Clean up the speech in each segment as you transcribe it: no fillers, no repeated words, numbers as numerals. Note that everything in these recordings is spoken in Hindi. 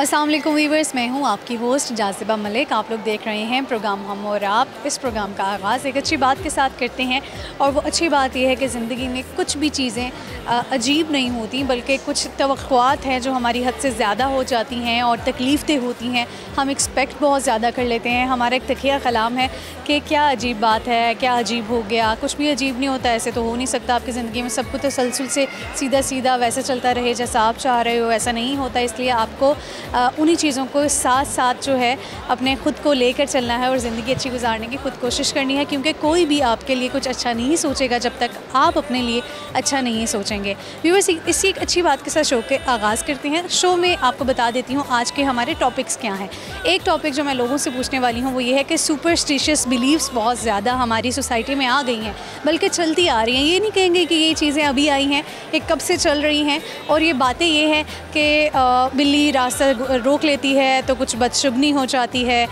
अस्सलाम वालेकुम वीवर्स, मैं हूं आपकी होस्ट जाज़िबा मलिक। आप लोग देख रहे हैं प्रोग्राम हम और आप। इस प्रोग्राम का आगाज़ एक अच्छी बात के साथ करते हैं और वो अच्छी बात यह है कि ज़िंदगी में कुछ भी चीज़ें अजीब नहीं होती, बल्कि कुछ तवक्कुआत हैं जो हमारी हद से ज़्यादा हो जाती हैं और तकलीफ़देह होती हैं। हम एक्सपेक्ट बहुत ज़्यादा कर लेते हैं। हमारा एक तकिया कलाम है कि क्या अजीब बात है, क्या अजीब हो गया। कुछ भी अजीब नहीं होता, ऐसे तो हो नहीं सकता आपकी ज़िंदगी में। सब कुछ तसलसल से सीधा सीधा वैसे चलता रहे जैसा आप चाह रहे हो, ऐसा नहीं होता। इसलिए आपको उन्हीं चीज़ों को साथ साथ जो है अपने ख़ुद को लेकर चलना है और ज़िंदगी अच्छी गुजारने की ख़ुद कोशिश करनी है, क्योंकि कोई भी आपके लिए कुछ अच्छा नहीं सोचेगा जब तक आप अपने लिए अच्छा नहीं सोचेंगे। व्यूअर्स, इसी एक अच्छी बात के साथ शो के आगाज़ करते हैं। शो में आपको बता देती हूँ आज के हमारे टॉपिक्स क्या हैं। एक टॉपिक जो मैं लोगों से पूछने वाली हूँ वो ये है कि सुपरस्टिशियस बिलीव्स बहुत ज़्यादा हमारी सोसाइटी में आ गई हैं, बल्कि चलती आ रही हैं। ये नहीं कहेंगे कि ये चीज़ें अभी आई हैं, ये कब से चल रही हैं। और ये बातें ये हैं कि बिल्ली रास्ता रोक लेती है तो कुछ बदशुगनी हो जाती है,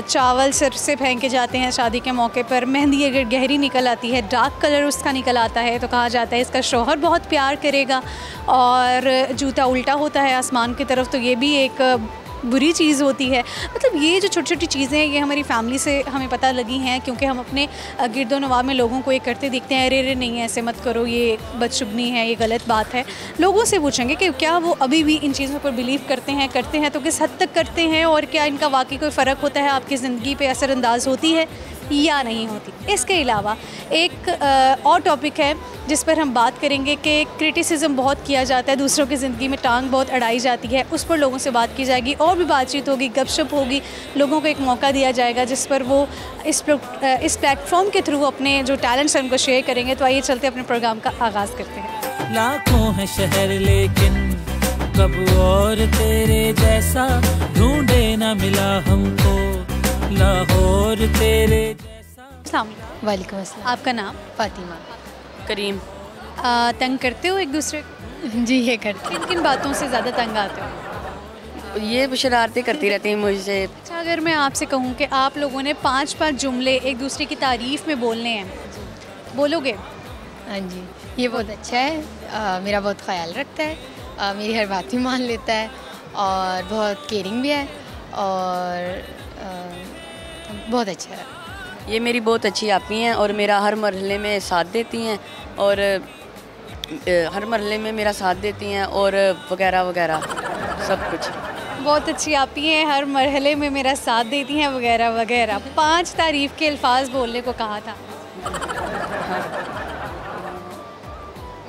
चावल सिर से फेंके जाते हैं शादी के मौके पर, मेहंदी अगर गहरी निकल आती है, डार्क कलर उसका निकल आता है तो कहा जाता है इसका शौहर बहुत प्यार करेगा, और जूता उल्टा होता है आसमान की तरफ तो ये भी एक बुरी चीज़ होती है। मतलब ये जो छोटी छोटी चीज़ें हैं ये हमारी फैमिली से हमें पता लगी हैं, क्योंकि हम अपने गिरदो नवाह में लोगों को ये करते देखते हैं। अरे अरे नहीं, ऐसे मत करो, ये बदशुगनी है, ये गलत बात है। लोगों से पूछेंगे कि क्या वो अभी भी इन चीज़ों पर बिलीव करते हैं तो किस हद तक करते हैं, और क्या इनका वाकई कोई फ़र्क होता है, आपकी ज़िंदगी पे असरअंदाज होती है या नहीं होती। इसके अलावा एक और टॉपिक है जिस पर हम बात करेंगे कि क्रिटिसिज्म बहुत किया जाता है, दूसरों की ज़िंदगी में टांग बहुत अड़ाई जाती है, उस पर लोगों से बात की जाएगी और भी बातचीत होगी, गपशप होगी, लोगों को एक मौका दिया जाएगा जिस पर वो इस प्लेटफॉर्म के थ्रू अपने जो टैलेंट्स हैं उनको शेयर करेंगे। तो आइए चलते अपने प्रोग्राम का आगाज़ करते हैं। लाखों है शहर लेकिन कब और तेरे जैसा ढूंढे ना मिला हमको, लाहौर तेरे जैसा। वालेकुम अस्सलाम। आपका नाम? फातिमा। करीम। तंग करते हो एक दूसरे को? जी ये करते। किन किन बातों से ज़्यादा तंग आते हो? ये शरारतें करती रहती हैं मुझसे। अच्छा, अगर मैं आपसे कहूँ कि आप लोगों ने 5 जुमले एक दूसरे की तारीफ़ में बोलने हैं, बोलोगे? हाँ जी, ये बहुत अच्छा है। मेरा बहुत ख्याल रखता है, मेरी हर बात ही मान लेता है और बहुत केयरिंग भी है और बहुत अच्छा है। ये मेरी बहुत अच्छी आपी हैं और मेरा हर मरहले में साथ देती हैं, और हर मरहले में मेरा साथ देती हैं और वगैरह वगैरह सब कुछ। बहुत अच्छी आपी हैं, हर मरहले में मेरा साथ देती हैं वगैरह वगैरह। 5 तारीफ़ के अल्फाज बोलने को कहा था।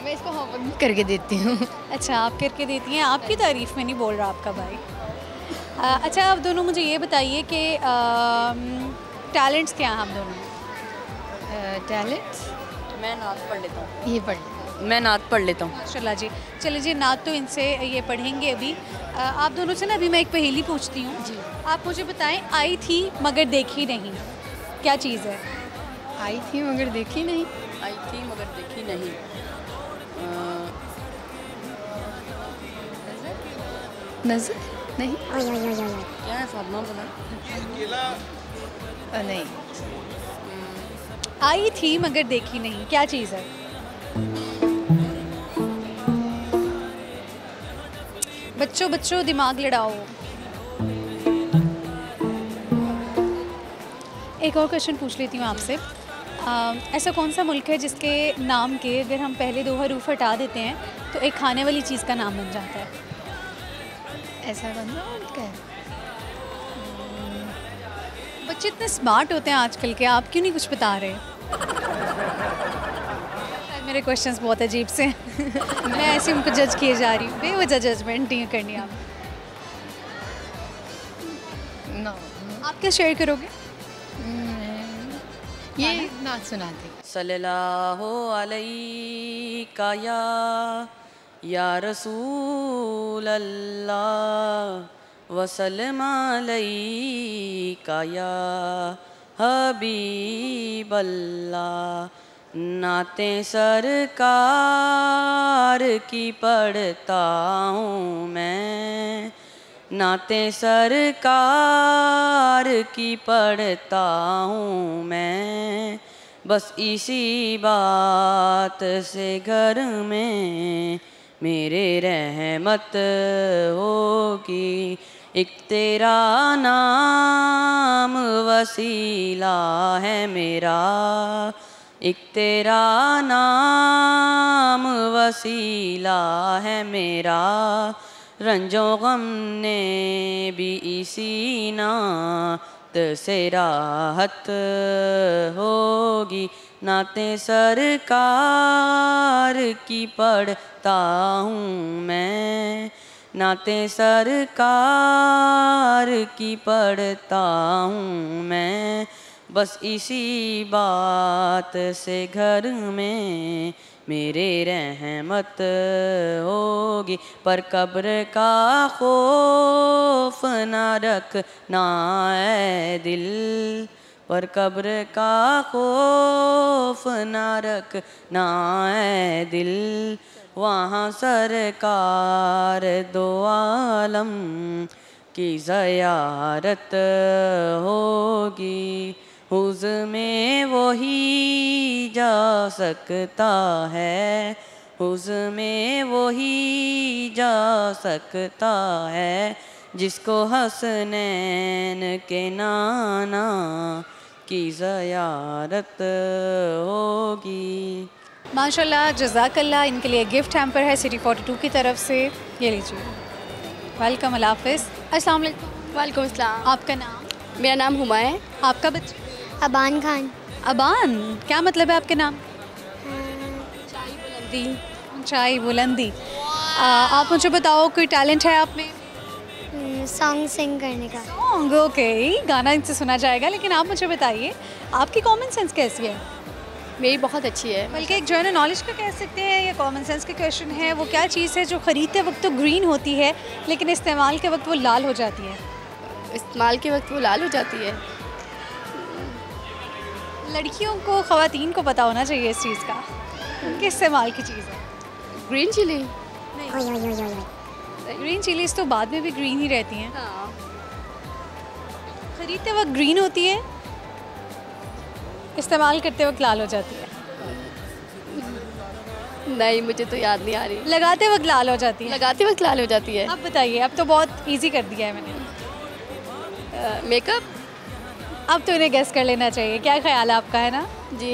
मैं इसको होमवर्क करके देती हूँ। अच्छा, आप करके देती हैं, आपकी तारीफ़ में नहीं बोल रहा आपका भाई। अच्छा, आप दोनों मुझे ये बताइए कि टैलेंट्स क्या हैं आप दोनों? टैलेंट्स मैं नात पढ़ लेता हूँ। ये पढ़ मैं नात पढ़ लेता हूँ। माशाल्लाह जी। चलिए जी, नात तो इनसे ये पढ़ेंगे अभी। आप दोनों से ना अभी मैं एक पहेली पूछती हूँ जी। आप मुझे बताएं, आई थी मगर देखी नहीं, क्या चीज़ है? आई थी मगर देखी नहीं। आई थी मगर देखी नहीं। नज़र नहीं। क्या है फातिमा, बता। नहीं। आई थी मगर देखी नहीं, क्या चीज़ है? बच्चों बच्चों दिमाग लड़ाओ। एक और क्वेश्चन पूछ लेती हूँ आपसे। ऐसा कौन सा मुल्क है जिसके नाम के अगर हम पहले 2 हरूफ हटा देते हैं तो एक खाने वाली चीज़ का नाम बन जाता है? ऐसा कौन सा मुल्क है? बच्चे इतने स्मार्ट होते हैं आजकल के, आप क्यों नहीं कुछ बता रहे? मेरे क्वेश्चंस बहुत अजीब से हैं। मैं ऐसे उनको जज किए जा रही हूँ, बेवजह जजमेंट नहीं करनी आप। नो। आप क्या शेयर करोगे? ये नात सुनाते। सल्लल्लाहु अलैका या रसूल अल्लाह वसल्लम अलैका या हबीब अल्लाह। नातें सरकार की पढ़ता हूँ मैं, नातें सरकार की पढ़ता हूँ मैं, बस इसी बात से घर में मेरे रहमत होगी। एक तेरा नाम वसीला है मेरा, एक तेरा नाम वसीला है मेरा, रंजो गम ने भी इसी नात से राहत होगी। नाते सरकार की पढ़ता हूँ मैं, नाते सरकार की पढ़ता हूँ मैं, बस इसी बात से घर में मेरे रहमत होगी। पर कब्र का खौफ न रखना है दिल, पर कब्र का खौफ न रखना है दिल, वहाँ सरकार दो आलम की ज़ियारत होगी। हुज़ में वही जा सकता है, हुज़ में वही जा सकता है, जिसको हसनैन के नाना की ज़ियारत होगी। माशाल्लाह, जज़ाकल्लाह। इनके लिए गिफ्ट हैम्पर है सिटी 42 की तरफ से, ये लीजिए। वेलकम, अल्लाह हाफ़िज़। अस्सलाम वालेकुम। वालेकुम अस्सलाम। आपका नाम? मेरा नाम हुमा है। आपका बच्चा? अबान खान। अबान, क्या मतलब है आपके नाम? ऊंचाई बुलंदी। ऊंचाई बुलंदी। आप मुझे बताओ, कोई टैलेंट है आप में? सॉन्ग सिंग करने का। सॉन्ग, ओके, गाना इनसे सुना जाएगा। लेकिन आप मुझे बताइए, आपकी कॉमन सेंस कैसी है? मेरी बहुत अच्छी है। बल्कि एक जनरल नॉलेज का कह सकते हैं, या कॉमन सेंस के क्वेश्चन है। वो क्या चीज़ है जो ख़रीदते वक्त तो ग्रीन होती है लेकिन इस्तेमाल के वक्त वो लाल हो जाती है? इस्तेमाल के वक्त वो लाल हो जाती है। लड़कियों को, ख़वातीन को पता होना चाहिए इस चीज़ का, उनके इस्तेमाल की चीज़ है। Green chilli. ग्रीन चिलीज़ तो बाद में भी ग्रीन ही रहती हैं। हाँ। ख़रीदते वक्त ग्रीन होती है, इस्तेमाल करते वक्त लाल हो जाती है। नहीं, मुझे तो याद नहीं आ रही। लगाते वक्त लाल हो जाती है। लगाते वक्त लाल हो जाती है। अब बताइए, अब तो बहुत इजी कर दिया है मैंने। मेकअप। अब तो इन्हें गेस कर लेना चाहिए। क्या ख्याल है आपका, है ना? जी।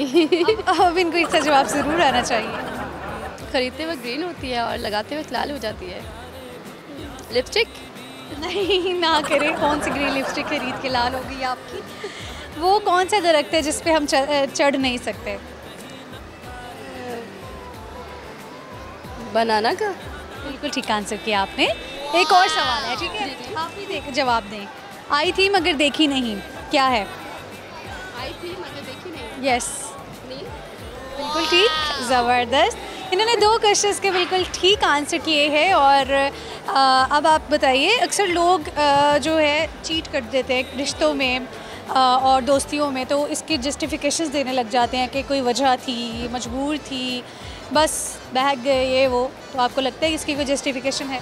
अब इनको इसका जवाब ज़रूर आना चाहिए। खरीदते वक्त ग्रीन होती है और लगाते वक्त लाल हो जाती है। लिपस्टिक। नहीं, ना करें। कौन सी ग्रीन लिपस्टिक खरीद के लाल हो गई आपकी? वो कौन सा दरख्त है जिस पे हम चढ़ नहीं सकते? बनाना का। बिल्कुल ठीक आंसर किया आपने। एक और सवाल है, ठीक है? आप ही जवाब दें। आई थी मगर देखी नहीं, क्या है? आई थी मगर देखी नहीं। यस, बिल्कुल ठीक, ज़बरदस्त। इन्होंने 2 क्वेश्चंस के बिल्कुल ठीक आंसर किए हैं। और अब आप बताइए, अक्सर लोग जो है चीट कर देते हैं रिश्तों में और दोस्तियों में, तो इसकी जस्टिफिकेशंस देने लग जाते हैं कि कोई वजह थी, मजबूर थी, बस बहक गए, ये वो। तो आपको लगता है कि इसकी कोई जस्टिफिकेशन है?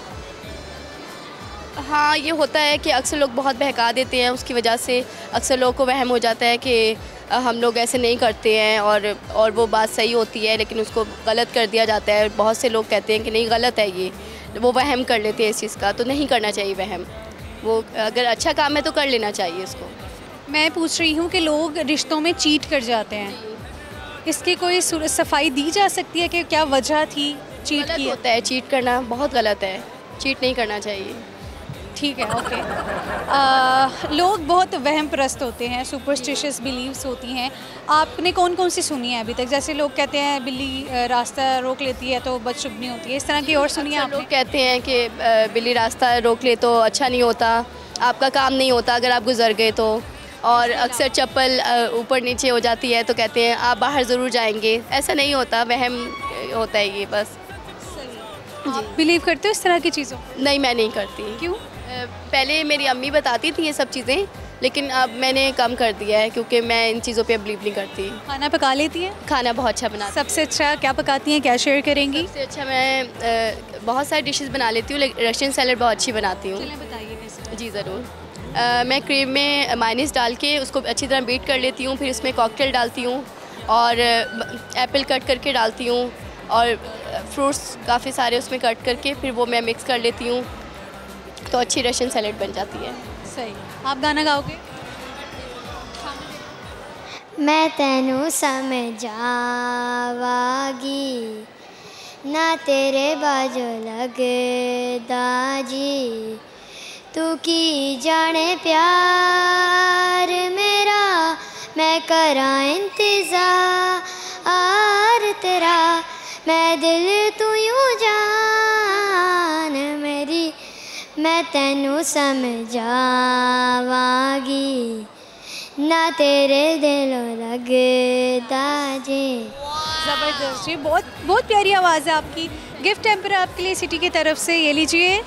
हाँ, ये होता है कि अक्सर लोग बहुत बहका देते हैं, उसकी वजह से अक्सर लोगों को वहम हो जाता है कि हम लोग ऐसे नहीं करते हैं, और वो बात सही होती है लेकिन उसको गलत कर दिया जाता है। बहुत से लोग कहते हैं कि नहीं, गलत है ये, वो वहम कर लेते हैं इस चीज़ का। तो नहीं करना चाहिए वहम। वो अगर अच्छा काम है तो कर लेना चाहिए इसको। मैं पूछ रही हूँ कि लोग रिश्तों में चीट कर जाते हैं, इसकी कोई सफाई दी जा सकती है कि क्या वजह थी चीट की? होता है, चीट करना बहुत गलत है, चीट नहीं करना चाहिए। ठीक है, ओके। लोग बहुत वहम परस्त होते हैं, सुपरस्टिशियस बिलीव्स होती हैं। आपने कौन कौन सी सुनी है अभी तक? जैसे लोग कहते हैं बिल्ली रास्ता रोक लेती है तो बदशुगनी होती है, इस तरह की और सुनी है आपने? लोग कहते हैं कि बिल्ली रास्ता रोक ले तो अच्छा नहीं होता, आपका काम नहीं होता अगर आप गुजर गए तो। और अक्सर चप्पल ऊपर नीचे हो जाती है तो कहते हैं आप बाहर ज़रूर जाएंगे। ऐसा नहीं होता, वहम होता है ये बस। जी, बिलीव करते हो इस तरह की चीज़ों? नहीं, मैं नहीं करती। क्यों? पहले मेरी अम्मी बताती थी ये सब चीज़ें, लेकिन अब मैंने कम कर दिया है क्योंकि मैं इन चीज़ों पे बिलीव नहीं करती। खाना पका लेती है? खाना बहुत अच्छा बनाती। सबसे अच्छा क्या पकाती हैं, क्या शेयर करेंगी? सबसे अच्छा मैं बहुत सारी डिशेस बना लेती हूँ, रशियन सैलड बहुत अच्छी बनाती हूँ। बताइए कैसे? जी ज़रूर। मैं क्रीम में मायोनीज़ डाल के उसको अच्छी तरह बीट कर लेती हूँ, फिर उसमें कॉकटेल डालती हूँ और एप्पल कट करके डालती हूँ और फ्रूट्स काफ़ी सारे उसमें कट करके फिर वो मैं मिक्स कर लेती हूँ, तो अच्छी रशियन सैलेड बन जाती है। सही। आप गाना गाओगे? मैं तेनू समझावागी ना तेरे बाजो लगदा जी, तू की जाने प्यार मेरा, मैं करा इंतजार तेरा, मैं दिल तू यूं जान मेरी, मैं तेनू समझावागी ना तेरे दिलों लगदा जी। ज़बरदस्त जी, बहुत बहुत प्यारी आवाज़ है आपकी। गिफ्ट टेम्पर आपके लिए सिटी की तरफ से, ये लीजिए।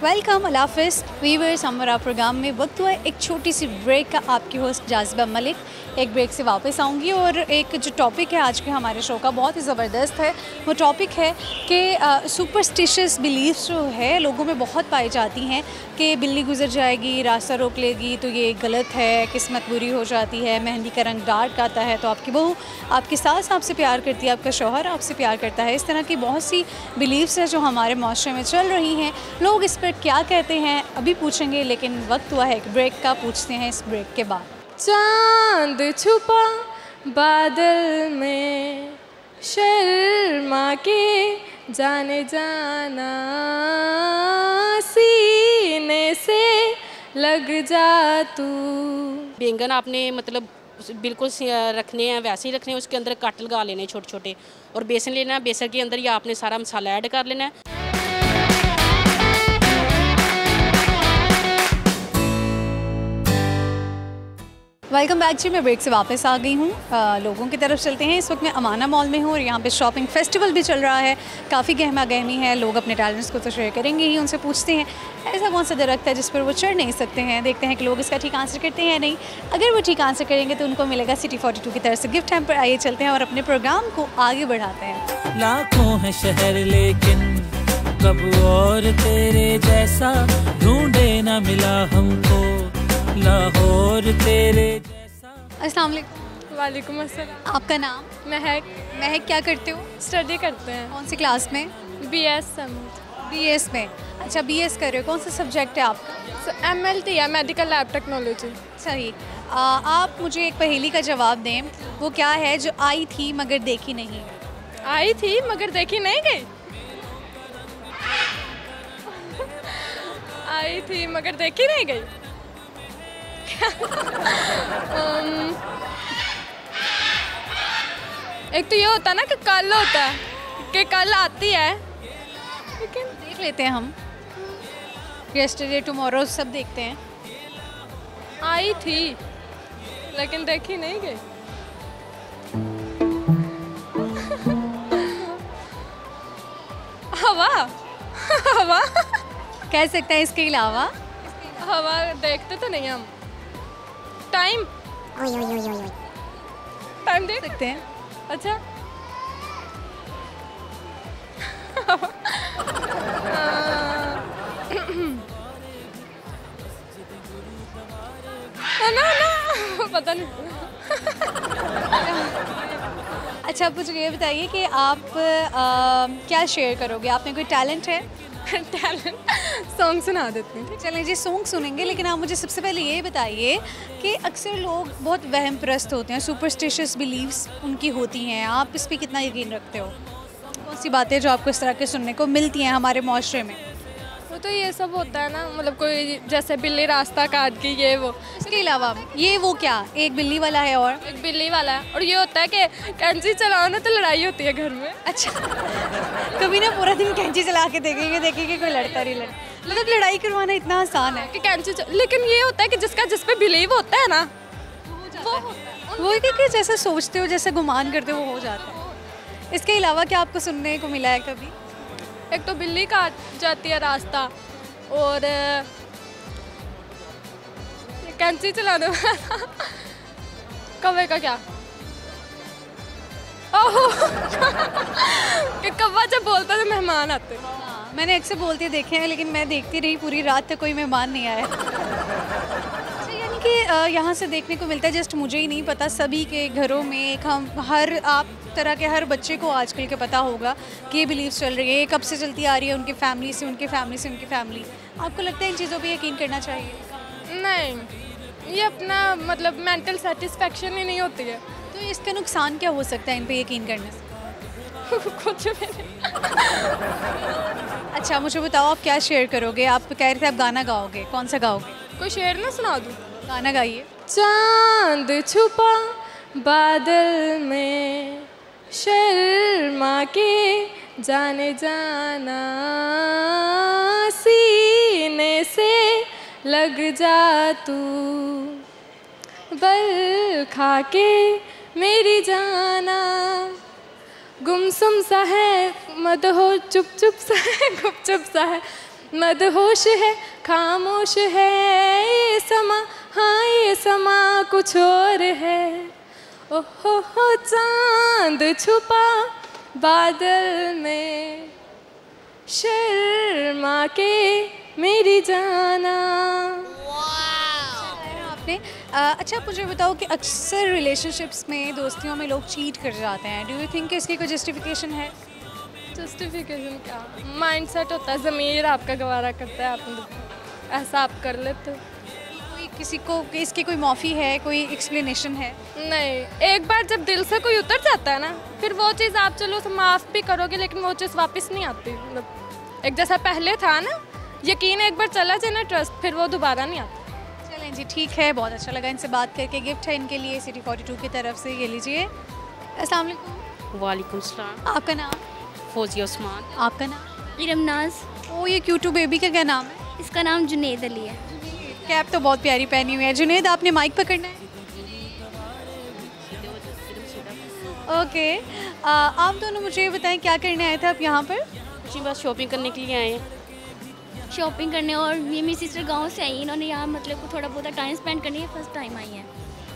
वेलकम, अल्लाह हाफ़िज़ वीवर्स। हमारा प्रोग्राम में वक्त हुआ है एक छोटी सी ब्रेक का। आपकी होस्ट जाज़िबा मलिक एक ब्रेक से वापस आऊँगी और एक जो टॉपिक है आज के हमारे शो का बहुत ही ज़बरदस्त है। वो टॉपिक है कि सुपरस्टिशियस बिलीफ्स जो है लोगों में बहुत पाई जाती हैं कि बिल्ली गुजर जाएगी, रास्ता रोक लेगी तो ये गलत है, किस्मत बुरी हो जाती है, मेहंदी का रंग डार्क आता है तो आपकी बहू, आपकी सास आपसे प्यार करती है, आपका शौहर आपसे प्यार करता है। इस तरह की बहुत सी बिलीव्स हैं जो हमारे माशरे में चल रही हैं। लोग इस पर क्या कहते हैं अभी पूछेंगे, लेकिन वक्त हुआ है एक ब्रेक का, पूछते हैं इस ब्रेक के बाद। चांद छुपा बादल में शर्मा के जाने जाना, सीने से लग जा तू। बैंगन आपने मतलब बिल्कुल रखने हैं, वैसे ही रखने हैं, उसके अंदर कट लगा लेने छोटे छोटे, और बेसन लेना है, बेसन के अंदर ये आपने सारा मसाला ऐड कर लेना है। वेलकम बैक जी, मैं ब्रेक से वापस आ गई हूँ। लोगों की तरफ चलते हैं। इस वक्त मैं अमाना मॉल में हूँ और यहाँ पे शॉपिंग फेस्टिवल भी चल रहा है, काफ़ी गहमा गहमी है। लोग अपने टैलेंट्स को तो शेयर करेंगे ही, उनसे पूछते हैं ऐसा कौन सा दरख्त है जिस पर वो चढ़ नहीं सकते हैं। देखते हैं कि लोग इसका ठीक आंसर करते हैं या नहीं। अगर वो ठीक आंसर करेंगे तो उनको मिलेगा सिटी 42 की तरफ से गिफ्ट हैम्पर। आइए चलते हैं और अपने प्रोग्राम को आगे बढ़ाते हैं। लाखों है शहर लेकिन कब और तेरे जैसा ढूंढे ना मिला हमको, लाहौर तेरे जैसा। अस्सलाम वालेकुम। वालेकुम अस्सलाम। आपका नाम? महक। महक, क्या करते हो? स्टडी करते हैं। कौन सी क्लास में? BS में। अच्छा, BS कर रहे हो। कौन सा सब्जेक्ट है आपका? MLT है, मेडिकल लैब टेक्नोलॉजी। सही। आप मुझे एक पहेली का जवाब दें। वो क्या है जो आई थी मगर देखी नहीं? आई थी मगर देखी नहीं गई। आई थी मगर देखी नहीं गई। एक तो ये होता है ना कि कल होता है कि कल आती है, लेकिन देख लेते हैं हम। यस्टरडे, टुमारो सब देखते हैं। आई थी लेकिन देखी नहीं गई। हवा। हवा कह सकते हैं। इसके अलावा हवा देखते तो नहीं हम। टाइम। टाइम देख सकते हैं। अच्छा। ना पता नहीं। अच्छा, आप मुझे ये बताइए कि आप क्या शेयर करोगे? आप में कोई टैलेंट है? टैलेंट सॉन्ग सुना देते हैं। चलें जी, सॉन्ग सुनेंगे, लेकिन आप मुझे सबसे पहले ये बताइए कि अक्सर लोग बहुत वहम प्रस्त होते हैं, सुपरस्टिशियस बिलीव्स उनकी होती हैं। आप इस पर कितना यकीन रखते हो? कौन सी बातें जो आपको इस तरह के सुनने को मिलती हैं हमारे माशरे में? वो तो ये सब होता है ना, मतलब कोई जैसे बिल्ली रास्ता काट गई, ये वो। इसके अलावा ये वो क्या, एक बिल्ली वाला है और एक बिल्ली वाला है, और ये होता है कि कैंची चलाओ ना तो लड़ाई होती है घर में। अच्छा। कभी ना पूरा दिन कैंची चला के देखेंगे कोई लड़ता नहीं मतलब लड़ाई करवाना इतना आसान है कि कैंची लेकिन ये होता है कि जिसका जिस पे बिलीव होता है ना वो कि जैसा सोचते हो, जैसे गुमान करते हो, वो हो जाता है। इसके अलावा क्या आपको सुनने को मिला है कभी? एक तो बिल्ली काट जाती है रास्ता, और कैंची चलाने वाला कौवे का क्या कि कौवा जब बोलता है तो मेहमान आते हैं। हाँ, मैंने अक्सर बोलते देखे हैं, लेकिन मैं देखती रही पूरी रात तक कोई मेहमान नहीं आया। अच्छा, यानी कि यहाँ से देखने को मिलता है, जस्ट मुझे ही नहीं पता, सभी के घरों में एक हम हर आप तरह के हर बच्चे को आजकल के पता होगा कि ये बिलीव्स चल रही है, ये कब से चलती आ रही है, उनकी फैमिली से उनकी फैमिली से उनकी फैमिली। आपको लगता है इन चीज़ों पे यकीन करना चाहिए? नहीं, ये अपना मतलब मेंटल सेटिस्फेक्शन ही नहीं होती है। तो इसका नुकसान क्या हो सकता है इन पे यकीन करने से? कुछ भी नहीं। अच्छा मुझे बताओ, आप क्या शेयर करोगे? आप कह रहे थे आप गाना गाओगे, कौन सा गाओगे? कोई शेर ना सुना दूँ? गाना गाइए। चांद छुपा बादल में, शर्मा के जाने जाना, सीने से लग जा तू, बल खा के मेरी जाना, गुमसुम सा है मदहो, चुप चुप सा है गुपचुप सा है, मदहोश है खामोश है ये समा, हाँ ये समा कुछ और है। ओहो हो चांद छुपा बादल में, शर्मा के मेरी जाना। आपने अच्छा मुझे बताओ कि अक्सर रिलेशनशिप्स में, दोस्तियों में लोग चीट कर जाते हैं, डू यू थिंक इसकी कोई जस्टिफिकेशन है? जस्टिफिकेशन क्या, माइंडसेट होता है, ज़मीर आपका गवारा करता है, आप ऐसा आप कर लेते हो। कोई किसी को इसकी कोई माफ़ी है, कोई एक्सप्लेनेशन है? नहीं, एक बार जब दिल से कोई उतर जाता है ना, फिर वो चीज़ आप चलो माफ़ भी करोगे लेकिन वो चीज़ वापस नहीं आती। मतलब एक जैसा पहले था ना, यकीन एक बार चला जाए ना ट्रस्ट, फिर वो दोबारा नहीं आता। चलें जी, ठीक है, बहुत अच्छा लगा इनसे बात करके। गिफ्ट है इनके लिए सिटी 42 की तरफ से, ये लीजिए। अस्सलाम वालेकुम। वालेकुम सलाम। आपका नाम? फौजिया उस्मान। आपका नाम? इरमनाज। ओ ये क्यूटू बेबी का क्या नाम है? इसका नाम जुनेद अली है। कैप तो बहुत प्यारी पहनी हुई है। जुनेद आपने माइक पकड़ना है? ओके, आप दोनों मुझे ये बताएं क्या करने आए थे आप यहाँ पर? जी बस शॉपिंग करने के लिए आए हैं। शॉपिंग करने, और ये मेरी सिस्टर गांव से आई, इन्होंने यहाँ मतलब थोड़ा बहुत टाइम स्पेंड करने फर्स्ट टाइम आई हैं।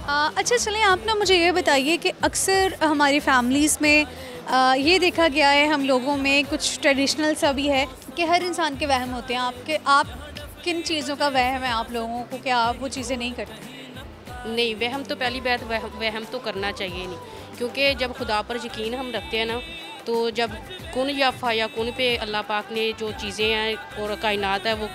अच्छा चलें, आप ना मुझे ये बताइए कि अक्सर हमारी फैमिलीज़ में ये देखा गया है, हम लोगों में कुछ ट्रेडिशनल सा भी है कि हर इंसान के वहम होते हैं। आप किन चीज़ों का वहम है आप लोगों को, क्या आप वो चीज़ें नहीं करते? नहीं, वहम तो पहली बात वहम तो करना चाहिए नहीं, क्योंकि जब खुदा पर यकीन हम रखते हैं ना, तो जब कुन या फाया कुन पे अल्लाह पाक ने जो चीज़ें हैं और कायनात है वो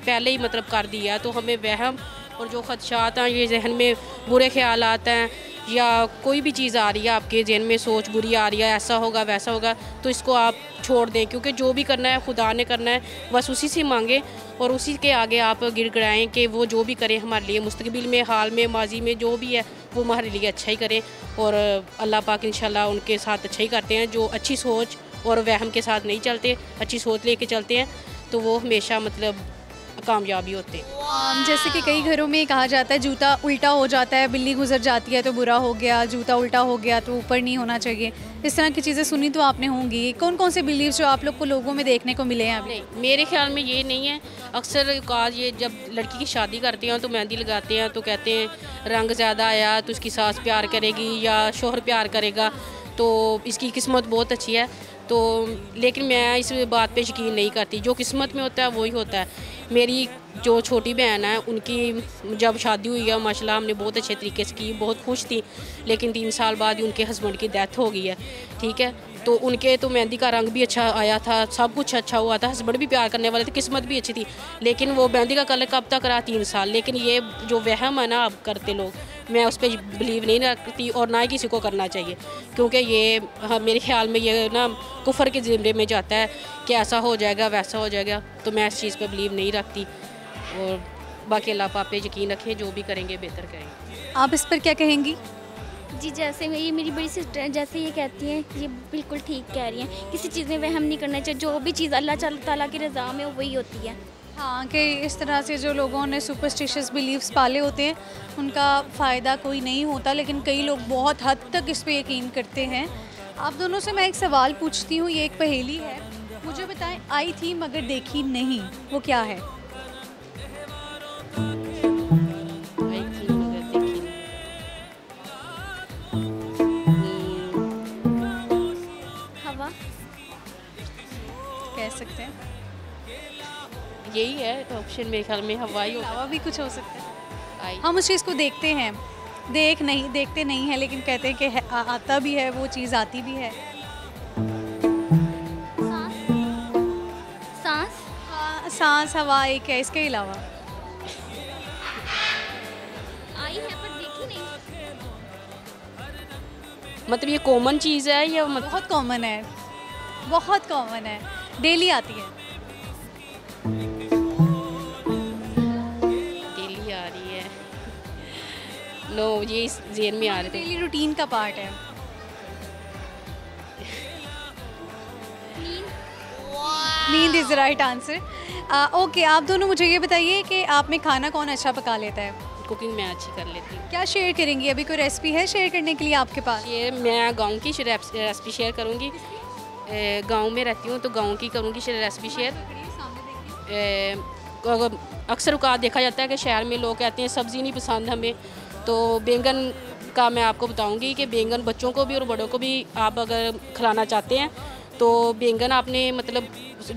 पहले ही मतलब कर दिया, तो हमें वहम और जो ख़दशात हैं, ये जहन में बुरे ख्याल आते हैं या कोई भी चीज़ आ रही है आपके जहन में, सोच बुरी आ रही है, ऐसा होगा वैसा होगा, तो इसको आप छोड़ दें, क्योंकि जो भी करना है खुदा ने करना है, बस उसी से मांगे और उसी के आगे आप गिड़गिड़ाएँ कि वो जो भी करें हमारे लिए, मुस्तकबिल में, हाल में, माजी में जो भी है वो हमारे लिए अच्छा ही करें, और अल्लाह पाक इंशाल्लाह उनके साथ अच्छा ही करते हैं। जो अच्छी सोच और वहम के साथ नहीं चलते, अच्छी सोच लेके चलते हैं, तो वो हमेशा मतलब कामयाबी होते हैं। जैसे कि कई घरों में कहा जाता है जूता उल्टा हो जाता है, बिल्ली गुजर जाती है तो बुरा हो गया, जूता उल्टा हो गया तो ऊपर नहीं होना चाहिए, इस तरह की चीज़ें सुनी तो आपने होंगी। कौन कौन से बिलीव जो आप लोग को लोगों में देखने को मिले हैं अभी? नहीं, मेरे ख्याल में ये नहीं है। अक्सर काज ये जब लड़की की शादी करते हैं तो मेहंदी लगाते हैं तो कहते हैं रंग ज़्यादा आया तो उसकी सास प्यार करेगी या शोहर प्यार करेगा, तो इसकी किस्मत बहुत अच्छी है। तो लेकिन मैं इस बात पे यकीन नहीं करती, जो किस्मत में होता है वही होता है। मेरी जो छोटी बहन है उनकी जब शादी हुई है माशाल्लाह हमने बहुत अच्छे तरीके से की, बहुत खुश थी, लेकिन 3 साल बाद उनके हस्बैंड की डेथ हो गई है। ठीक है, तो उनके तो मेहंदी का रंग भी अच्छा आया था, सब कुछ अच्छा हुआ था, हस्बैंड भी प्यार करने वाले थे, किस्मत भी अच्छी थी, लेकिन वो मेहंदी का कलर कब तक रहा? 3 साल। लेकिन ये जो वहम है ना अब करते लोग, मैं उस पर बिलीव नहीं रखती और ना ही किसी को करना चाहिए, क्योंकि ये मेरे ख्याल में ये ना कुफर के ज़िम्मे में जाता है कि ऐसा हो जाएगा वैसा हो जाएगा, तो मैं इस चीज़ पर बिलीव नहीं रखती। और बाकी अल्लाह पाक पे यकीन रखें, जो भी करेंगे बेहतर करेंगे। आप इस पर क्या कहेंगी? जी जैसे ये मेरी बड़ी सिस्टर है, जैसे ये कहती हैं ये बिल्कुल ठीक कह रही हैं, किसी चीज़ में वहम नहीं करना चाहिए, जो भी चीज़ अल्लाह ताला की रज़ा में वही होती है। हाँ, कि इस तरह से जो लोगों ने सुपरस्टिशियस बिलीव्स पाले होते हैं उनका फ़ायदा कोई नहीं होता, लेकिन कई लोग बहुत हद तक इस पर यकीन करते हैं। आप दोनों से मैं एक सवाल पूछती हूँ, ये एक पहेली है, मुझे बताएं आई थी मगर देखी नहीं, वो क्या है? हवा कह सकते हैं, यही है ऑप्शन, मेरे ख्याल में हवा ही होगा। अलावा भी कुछ हो सकता है। हम उस चीज़ को देखते नहीं हैं, लेकिन कहते हैं कि आता भी है, वो चीज़ आती भी है। सांस सांस, हवा एक है, इसके अलावा आई है पर देखी नहीं। मतलब ये कॉमन चीज़ है या बहुत कॉमन है, बहुत कॉमन है, डेली आती है। डेली आ रही है? नो, ये इस जेन में आ रहे थे। डेली रूटीन का पार्ट है। नींद is the right answer. Okay, आप दोनों मुझे ये बताइए कि आप में खाना कौन अच्छा पका लेता है? कुकिंग मैं अच्छी कर लेती हूँ। क्या शेयर करेंगी? अभी कोई रेसिपी है शेयर करने के लिए आपके पास? ये मैं गांव की रेसिपी शेयर करूँगी। गांव में रहती हूँ तो गांव की करूँगी रेसिपी शेयर। अक्सर औकात देखा जाता है कि शहर में लोग कहते हैं सब्ज़ी नहीं पसंद हमें, तो बैंगन का मैं आपको बताऊँगी कि बैंगन बच्चों को भी और बड़ों को भी आप अगर खिलाना चाहते हैं तो बैंगन आपने मतलब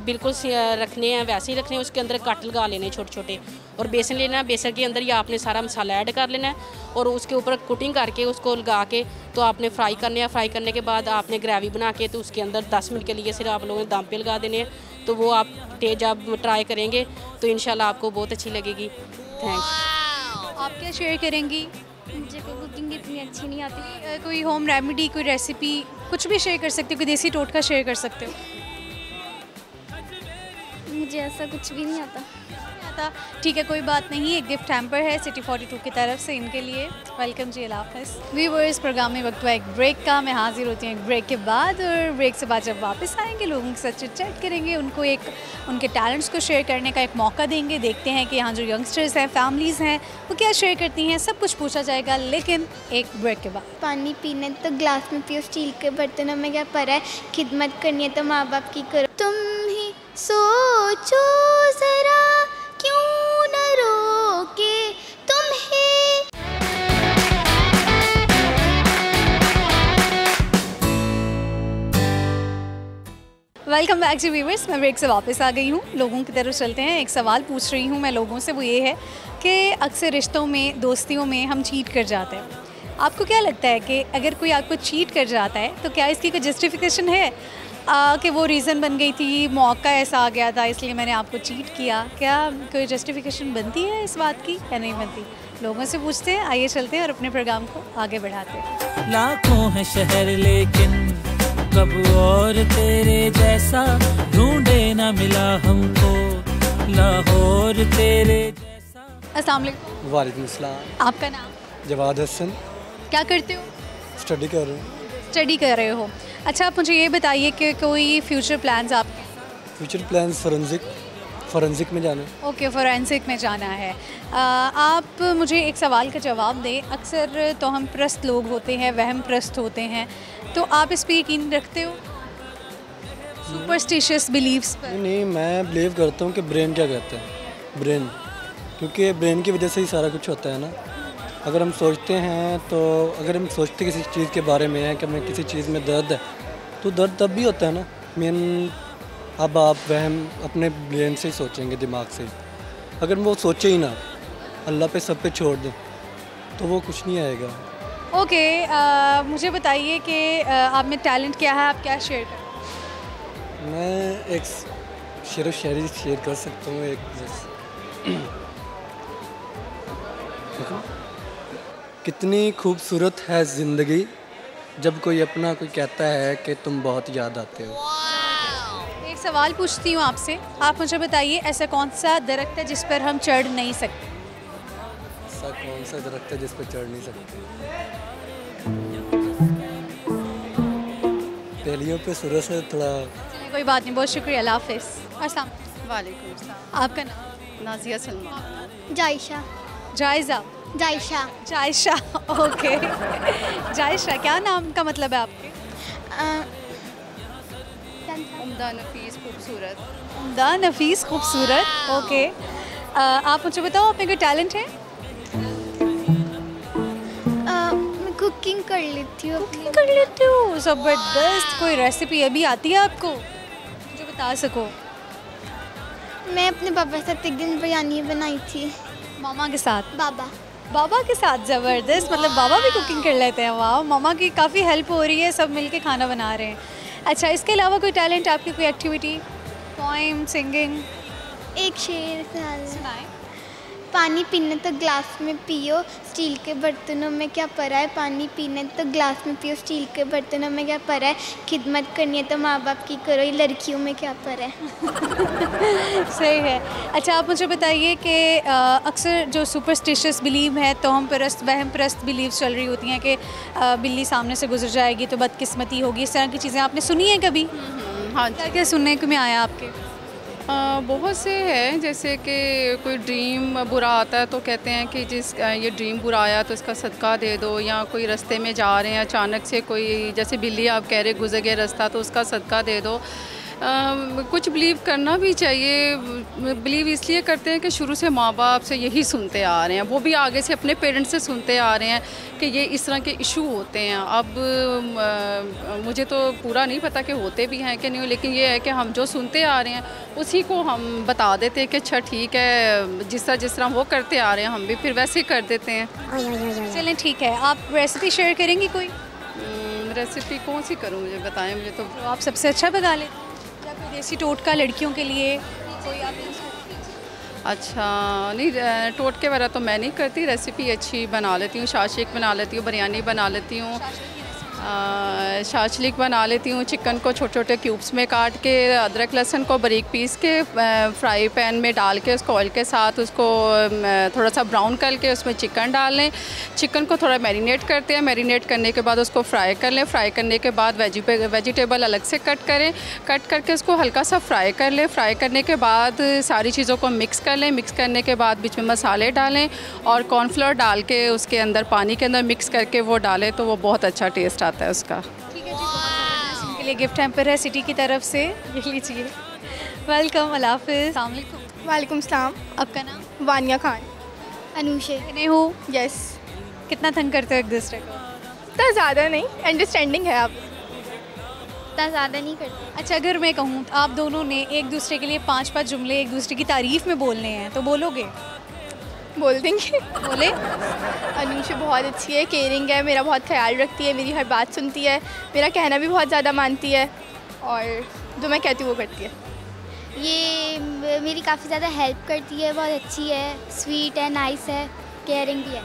बिल्कुल रखने हैं, वैसे ही रखने हैं, उसके अंदर कट लगा लेने छोटे छोटे, और बेसन लेना है, बेसन के अंदर ये आपने सारा मसाला ऐड कर लेना है और उसके ऊपर कुटिंग करके उसको लगा के तो आपने फ्राई करने हैं। फ्राई करने के बाद आपने ग्रेवी बना के तो उसके अंदर 10 मिनट के लिए सिर्फ आप लोगों ने दम पे लगा देने हैं। तो वो आप जब ट्राई करेंगे तो इंशाल्लाह आपको बहुत अच्छी लगेगी। थैंक्स। आप क्या शेयर करेंगी? मुझे कोई कुकिंग इतनी अच्छी नहीं आती। कोई होम रेमेडी, कोई रेसिपी, कुछ भी शेयर कर सकते हो, कोई देसी टोटका शेयर कर सकते हो। मुझे ऐसा कुछ भी नहीं आता। ठीक है, कोई बात नहीं। एक गिफ्ट हैम्पर है सिटी 42 की तरफ से इनके लिए। वेलकम जी, अल्लाह हाफ़िज़। व्यूअर्स, प्रोग्राम में वक्त हुआ एक ब्रेक का। मैं हाजिर होती हूँ एक ब्रेक के बाद, और ब्रेक से बाद जब वापस आएंगे लोगों के साथ चिट-चैट करेंगे, उनको एक उनके टैलेंट्स को शेयर करने का एक मौका देंगे। देखते हैं कि यहाँ जो यंगस्टर्स हैं, फैमिलीज़ हैं, वो क्या शेयर करती हैं, सब कुछ पूछा जाएगा, लेकिन एक ब्रेक के बाद। पानी पीने तो ग्लास में पियो, स्टील के बर्तनों में क्या पड़ा है, खिदमत करनी है तो माँ बाप की करो। तुम ही सोचो ज़रा, क्यों न रोके तुम्हें। Welcome back to viewers. मैं ब्रेक से वापस आ गई हूँ। लोगों की तरफ चलते हैं। एक सवाल पूछ रही हूँ मैं लोगों से, वो ये है कि अक्सर रिश्तों में, दोस्तियों में हम चीट कर जाते हैं। आपको क्या लगता है कि अगर कोई आपको चीट कर जाता है तो क्या इसकी कोई जस्टिफिकेशन है कि वो रीज़न बन गई थी, मौका ऐसा आ गया था इसलिए मैंने आपको चीट किया? क्या कोई जस्टिफिकेशन बनती है इस बात की या नहीं बनती? लोगों से पूछते हैं। आइए चलते हैं और अपने प्रोग्राम को आगे बढ़ाते हैं। लाखों है शहर लेकिन कब और तेरे जैसा ढूंढे ना मिला हमको, लाहौर तेरे जैसा। अस्सलाम वालेकुम। वालेकुम अस्सलाम। आपका नाम? जवाद हसन। क्या करते हो? स्टडी कर रहे हूँ। स्टडी कर रहे हो। अच्छा, आप मुझे ये बताइए कि कोई फ्यूचर प्लान्स आपके? फ्यूचर प्लान्स फॉरेंसिक में जाना है। ओके, फॉरेंसिक में जाना है। आप मुझे एक सवाल का जवाब दें। अक्सर तो हम प्रस्त लोग होते हैं, वहम प्रस्त होते हैं, तो आप इस पर यकीन रखते हो, सुपरस्टिशियस बिलीव्स पर? नहीं, मैं बिलीव करता हूँ कि ब्रेन क्या कहता है, ब्रेन, क्योंकि ब्रेन की वजह से ही सारा कुछ होता है ना। अगर हम सोचते हैं तो, अगर हम सोचते किसी चीज़ के बारे में है कि हमें किसी चीज़ में दर्द है, तो दर्द तब भी होता है ना। मेन अब आप वहम अपने ब्रेन से ही सोचेंगे, दिमाग से। अगर वो सोचे ही ना, अल्लाह पे सब पे छोड़ दें, तो वो कुछ नहीं आएगा। ओके, मुझे बताइए कि आप में टैलेंट क्या है, आप क्या शेयर करें? मैं एक शेर व शायरी शेयर कर सकता हूँ। एक कितनी खूबसूरत है ज़िंदगी, जब कोई अपना कोई कहता है कि तुम बहुत याद आते हो। एक सवाल पूछती हूँ आपसे, आप मुझे बताइए ऐसा कौन सा दरख्त है जिस पर हम चढ़ नहीं सकते? ऐसा कौन सा दरख्त है जिस पर चढ़ नहीं सकते? पहलियों पे सूरज से थोड़ा। कोई बात नहीं, बहुत शुक्रिया, अल्लाह हाफ़िज़। अस्सलाम वालेकुम अस्सलाम। आपका नाम? नाजिया सलमान। जायशा। जायज़ा? जायशा। जायशा, ओके। जायशा, क्या नाम का मतलब है आपके? उम्दा, नफीस, खूबसूरत। उम्दा, नफीस, खूबसूरत, ओके। आप मुझे बताओ, आप में कोई टैलेंट है? मैं कुकिंग कर लेती हूँ। कुकिंग कर लेती हूँ, ज़बरदस्त। कोई रेसिपी अभी आती है आपको जो बता सको? मैं अपने पापा के साथ एक दिन बिरयानी बनाई थी। मामा के साथ? बाबा। बाबा के साथ ज़बरदस्त, मतलब बाबा भी कुकिंग कर लेते हैं। वाह, मामा की काफ़ी हेल्प हो रही है, सब मिलके खाना बना रहे हैं। अच्छा, इसके अलावा कोई टैलेंट आपकी, कोई एक्टिविटी, पोइम, सिंगिंग? एक शेर सुनाएं। पानी पीने तो ग्लास में पियो, स्टील के बर्तनों में क्या पड़ा है। पानी पीने तो ग्लास में पियो, स्टील के बर्तनों में क्या पड़ा है। खिदमत करनी है तो माँ बाप की करो, ये लड़कियों में क्या पड़ा है। सही है। अच्छा, आप मुझे बताइए कि अक्सर जो सुपरस्टिशियस बिलीव है, तोहम परस्त, वहम परस्त बिलीव्स चल रही होती हैं कि बिल्ली सामने से गुजर जाएगी तो बदकिस्मती होगी, इस तरह की चीज़ें आपने सुनी है कभी? हाँ, क्या क्या सुनने को में आया आपके? बहुत से हैं, जैसे कि कोई ड्रीम बुरा आता है तो कहते हैं कि ये ड्रीम बुरा आया तो इसका सदका दे दो, या कोई रास्ते में जा रहे हैं अचानक से कोई, जैसे बिल्ली आप कह रहे गुजर गया रास्ता तो उसका सदका दे दो। कुछ बिलीव करना भी चाहिए। बिलीव इसलिए करते हैं कि शुरू से माँ बाप से यही सुनते आ रहे हैं, वो भी आगे से अपने पेरेंट्स से सुनते आ रहे हैं कि ये इस तरह के इशू होते हैं। अब मुझे तो पूरा नहीं पता कि होते भी हैं कि नहीं, लेकिन ये है कि हम जो सुनते आ रहे हैं उसी को हम बता देते हैं कि अच्छा ठीक है, जिस तरह वो करते आ रहे हैं हम भी फिर वैसे ही कर देते हैं। चलें ठीक है, आप रेसिपी शेयर करेंगी कोई? रेसिपी कौन सी करूँ, मुझे बताएं। मुझे तो आप सबसे अच्छा बता लें, या कोई देसी टोटका लड़कियों के लिए कोई आप? अच्छा नहीं, टोटके वगैरह तो मैं नहीं करती, रेसिपी अच्छी बना लेती हूँ। शाशीक बना लेती हूँ, बिरयानी बना लेती हूँ, शाशलिक बना लेती हूँ। चिकन को छोटे छोटे क्यूब्स में काट के, अदरक लहसुन को बारीक पीस के फ्राई पैन में डाल के उसको ऑयल के साथ उसको थोड़ा सा ब्राउन करके उसमें चिकन डाल लें। चिकन को थोड़ा मैरिनेट करते हैं, मैरिनेट करने के बाद उसको फ्राई कर लें। फ्राई करने के बाद वेजिटेबल अलग से कट करें, कट करके उसको हल्का सा फ्राई कर लें। फ्राई करने के बाद सारी चीज़ों को मिक्स कर लें। मिक्स करने के बाद बीच में मसाले डालें और कॉर्नफ्लोर डाल के उसके अंदर पानी के अंदर मिक्स करके वो डालें तो वो बहुत अच्छा टेस्ट आता है उसका। ठीक है जी, इनके लिए गिफ्ट हैम्पर है सिटी की तरफ से, ये लीजिए। वेलकम, अल्लाह हाफ़िज़। अस्सलाम वालेकुम। वालेकुम सलाम। आपका नाम? वानिया खान। अनुषे। कितने हो? यस। कितना तंग करते हो एक दूसरे को? इतना ज़्यादा नहीं, अंडरस्टैंडिंग है आप। इतना ज़्यादा नहीं करते। अच्छा, अगर मैं कहूँ आप दोनों ने एक दूसरे के लिए 5-5 जुमले एक दूसरे की तारीफ़ में बोलने हैं तो बोलोगे? बोल देंगे। बोले। अनुषा बहुत अच्छी है, केयरिंग है, मेरा बहुत ख्याल रखती है, मेरी हर बात सुनती है, मेरा कहना भी बहुत ज़्यादा मानती है और जो मैं कहती हूँ वो करती है। ये मेरी काफ़ी ज़्यादा हेल्प करती है, बहुत अच्छी है, स्वीट है, नाइस है, केयरिंग भी है।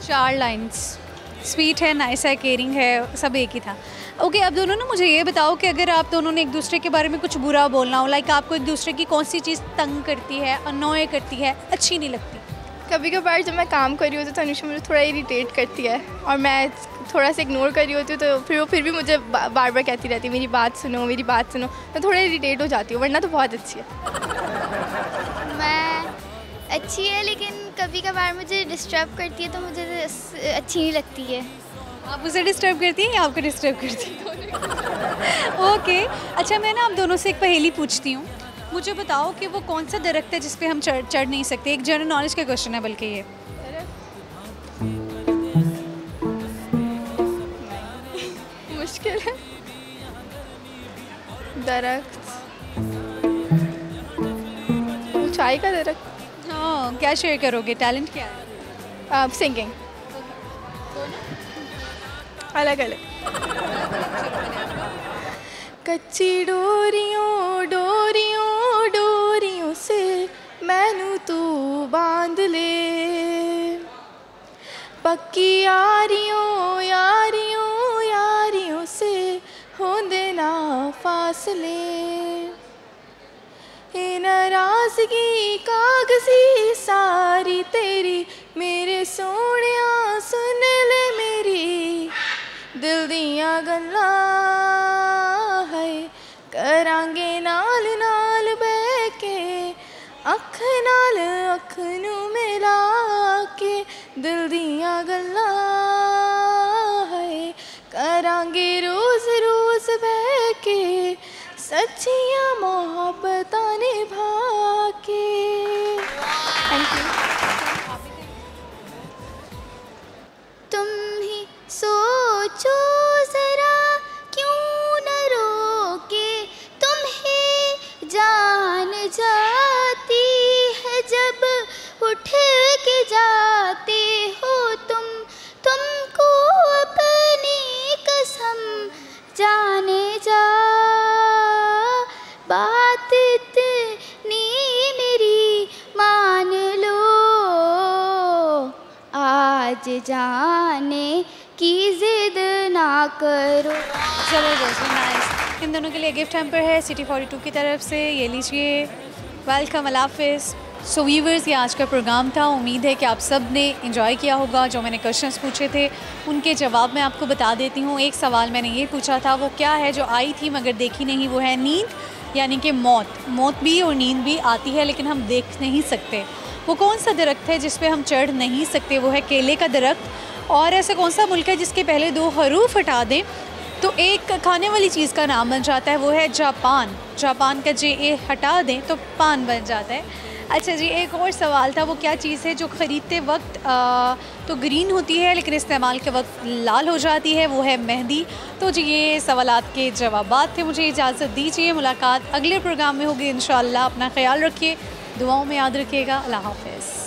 4 लाइन्स, स्वीट है, नाइस है, केयरिंग है, सब एक ही था। ओके, अब दोनों ना मुझे ये बताओ कि अगर आप दोनों ने एक दूसरे के बारे में कुछ बुरा बोलना हो, लाइक आपको एक दूसरे की कौन सी चीज़ तंग करती है, अनॉय करती है, अच्छी नहीं लगती? कभी कभार जब मैं काम कर रही होती हूँ तो अनुषा मुझे थोड़ा इरिटेट करती है और मैं थोड़ा सा इग्नोर कर रही होती हूँ तो फिर भी मुझे बार बार कहती रहती है मेरी बात सुनो, मेरी बात सुनो। मैं थोड़ा इरिटेट हो जाती हूँ, वरना तो बहुत अच्छी है। मैं अच्छी है लेकिन कभी कभार मुझे डिस्टर्ब करती है तो मुझे अच्छी नहीं लगती है। आप उसे डिस्टर्ब करती हैं या आपको डिस्टर्ब करती हैं? ओके, अच्छा मैं ना आप दोनों से एक पहेली पूछती हूँ, मुझे बताओ कि वो कौन सा दरख्त है जिस पे हम चढ़ नहीं सकते। एक जनरल नॉलेज का क्वेश्चन है बल्कि ये। मुश्किल है। दरख्त, ऊंचाई का दरख्त। हाँ, क्या शेयर करोगे, टैलेंट क्या है? सिंगिंग। अलग अलग। कच्ची डोरियों डोरियों डोरियों से मैनू तू बांध ले, पक्की यारियों यारियों यारियों से होंदे ना फासले, ए नाराज़गी कागज़ी सारी तेरी मेरे सोहणिया सुन ले मेरी दिल दियां गल्लां है करांगे नाल नाल बह के अख नाल अख नू मिला के दिल दियां गल्लां है करांगे रोज़ रोज़ बह के सच्चियां मोहब्बतां निभा के। Thank you. तुम ही सोचो ज़रा क्यों न रोके, तुम्हें जान जाती है जब उठ के जाते आज जाने की जिद ना करो। ज़बरदस्त, नाइस। इन दोनों के लिए गिफ्ट हैम्पर है सिटी 42 की तरफ से, ये लीजिए। वेलकम, अल्लाह हाफिज़। सो व्यूवर्स, ये आज का प्रोग्राम था। उम्मीद है कि आप सब ने एंजॉय किया होगा। जो मैंने क्वेश्चंस पूछे थे उनके जवाब मैं आपको बता देती हूँ। एक सवाल मैंने ये पूछा था, वो क्या है जो आई थी मगर देखी नहीं, वो है नींद, यानी कि मौत भी और नींद भी आती है लेकिन हम देख नहीं सकते। वो कौन सा दरख्त है जिस पे हम चढ़ नहीं सकते? वो है केले का दरख्त। और ऐसा कौन सा मुल्क है जिसके पहले 2 हरूफ हटा दें तो एक खाने वाली चीज़ का नाम बन जाता है? वो है जापान। जापान का JA हटा दें तो पान बन जाता है। अच्छा जी, एक और सवाल था, वो क्या चीज़ है जो ख़रीदते वक्त तो ग्रीन होती है लेकिन इस्तेमाल के वक्त लाल हो जाती है? वो है मेहंदी। तो जी, ये सवालात के जवाबात थे। मुझे इजाज़त दीजिए, मुलाकात अगले प्रोग्राम में होगी इंशाअल्लाह। अपना ख्याल रखिए, दुआओं में याद रखिएगा। अल्लाह हाफ़िज़।